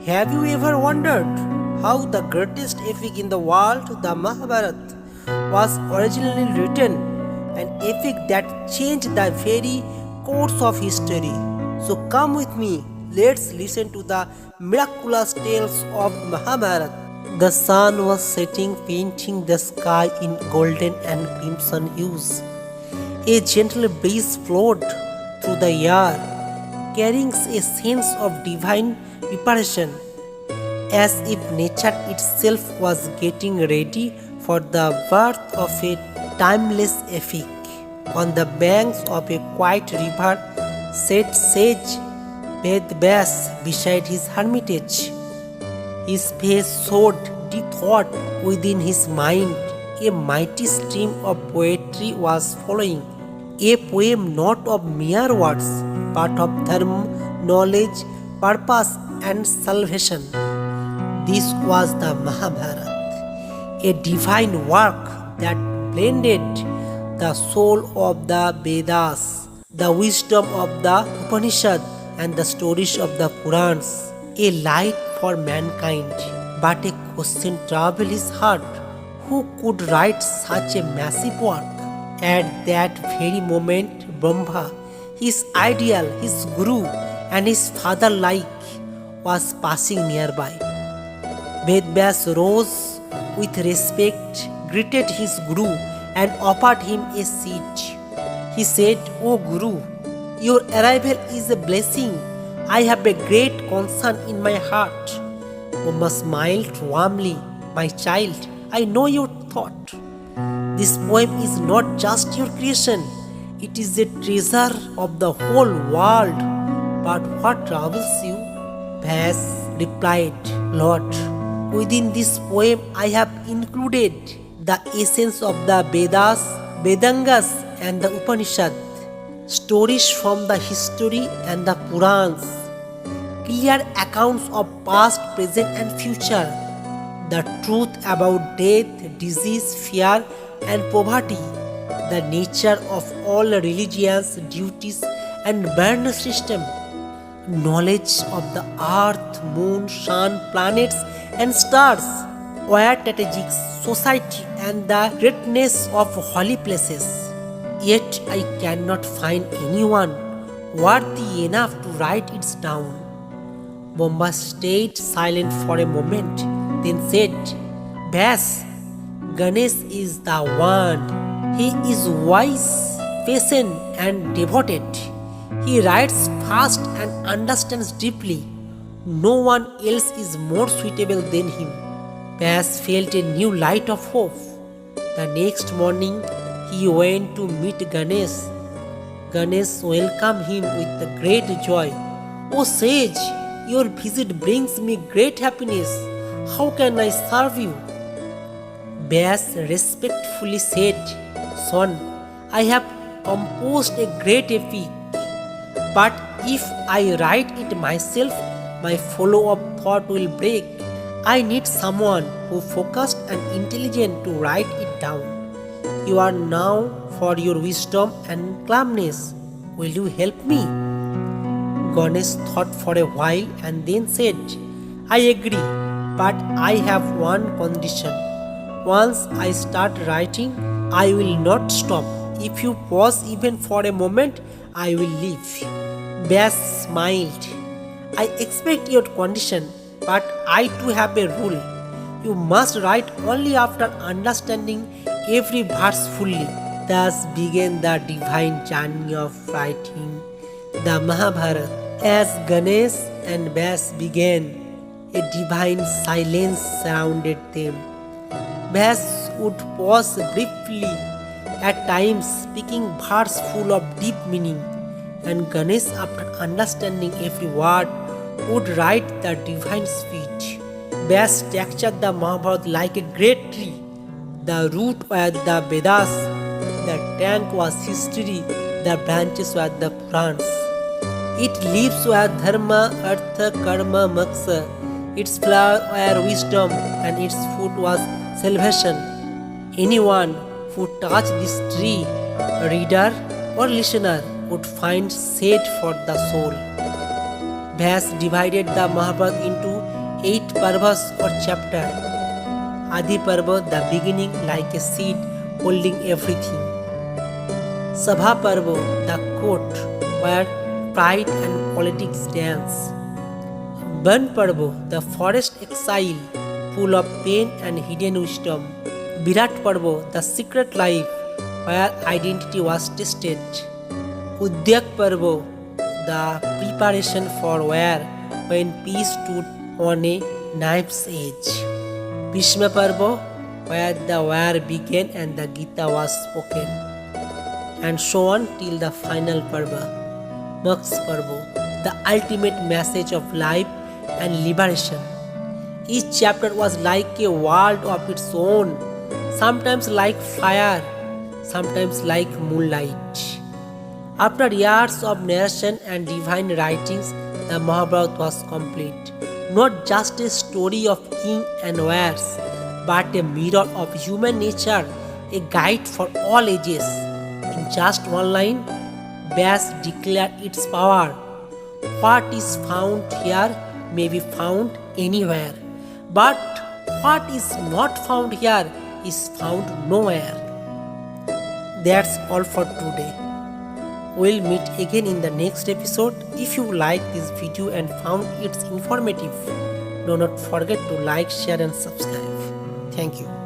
Have you ever wondered how the greatest epic in the world, the Mahabharata, was originally written? An epic that changed the very course of history. So come with me, let's listen to the miraculous tales of Mahabharata. The sun was setting, painting the sky in golden and crimson hues. A gentle breeze flowed through the air, carrying a sense of divine preparation, as if nature itself was getting ready for the birth of a timeless epic. On the banks of a quiet river sat sage Vedvyas beside his hermitage. His face showed deep thought within his mind. A mighty stream of poetry was flowing, a poem not of mere words, but of dharma, knowledge, purpose, and salvation. This was the Mahabharata, a divine work that blended the soul of the Vedas, the wisdom of the Upanishad, and the stories of the Purans, a light for mankind. But a question troubled his heart: who could write such a massive work? At that very moment, Brahma, his ideal, his guru, and his father alike, was passing nearby. Vedvyas rose with respect, greeted his guru, and offered him a seat. He said, "O Guru, your arrival is a blessing. I have a great concern in my heart." Brahma smiled warmly. "My child, I know your thought. This poem is not just your creation, it is a treasure of the whole world. But what troubles you?" Vyas replied, "Lord, within this poem I have included the essence of the Vedas, Vedangas, and the Upanishad, stories from the history and the Purans, clear accounts of past, present, and future, the truth about death, disease, fear, and poverty, the nature of all religions, duties, and burn system, knowledge of the earth, moon, sun, planets, and stars, war strategies, society, and the greatness of holy places. Yet I cannot find anyone worthy enough to write it down." Brahma stayed silent for a moment, then said, "Vyas, Ganesh is the one. He is wise, patient, and devoted. He writes fast and understands deeply. No one else is more suitable than him." Vyas felt a new light of hope. The next morning, he went to meet Ganesh. Ganesh welcomed him with great joy. "O sage, your visit brings me great happiness. How can I serve you?" Vyas respectfully said, "Son, I have composed a great epic, but if I write it myself, my flow of thought will break. I need someone who focused and intelligent to write it down. You are now for your wisdom and calmness. Will you help me?" Ganesh thought for a while and then said, "I agree, but I have one condition. Once I start writing, I will not stop. If you pause even for a moment, I will leave." Vyas smiled. "I expect your condition, but I too have a rule. You must write only after understanding every verse fully." Thus began the divine journey of writing the Mahabharata. As Ganesh and Vyas began, a divine silence surrounded them. Vyas would pause briefly, at times speaking verse full of deep meaning, and Ganesh, after understanding every word, would write the divine speech. Vyas structured the Mahabharata like a great tree. The root were the Vedas, the trunk was history, the branches were the Purans. Its leaves were dharma, artha, karma, moksha. Its flower were wisdom, and its fruit was salvation. Anyone who touched this tree, reader or listener, would find shade for the soul. Vyas divided the Mahabharata into 8 parvas or chapter. Adi Parva, the beginning like a seed holding everything. Sabha Parva, the court where pride and politics dance. Ban Parva, the forest exile full of pain and hidden wisdom. Virat Parva, the secret life where identity was tested. Udyak Parva, the preparation for war when peace stood on a knife's edge. Bhishma Parva, where the war began and the Gita was spoken. And so on till the final Parva, Moksha Parva, the ultimate message of life and liberation. Each chapter was like a world of its own, sometimes like fire, sometimes like moonlight. After years of narration and divine writings, the Mahabharata was complete. Not just a story of king and wars, but a mirror of human nature, a guide for all ages. In just one line, Vyas declared its power. What is found here may be found anywhere, but what is not found here is found nowhere. That's all for today. We'll meet again in the next episode. If you like this video and found it informative, do not forget to like, share and subscribe. Thank you.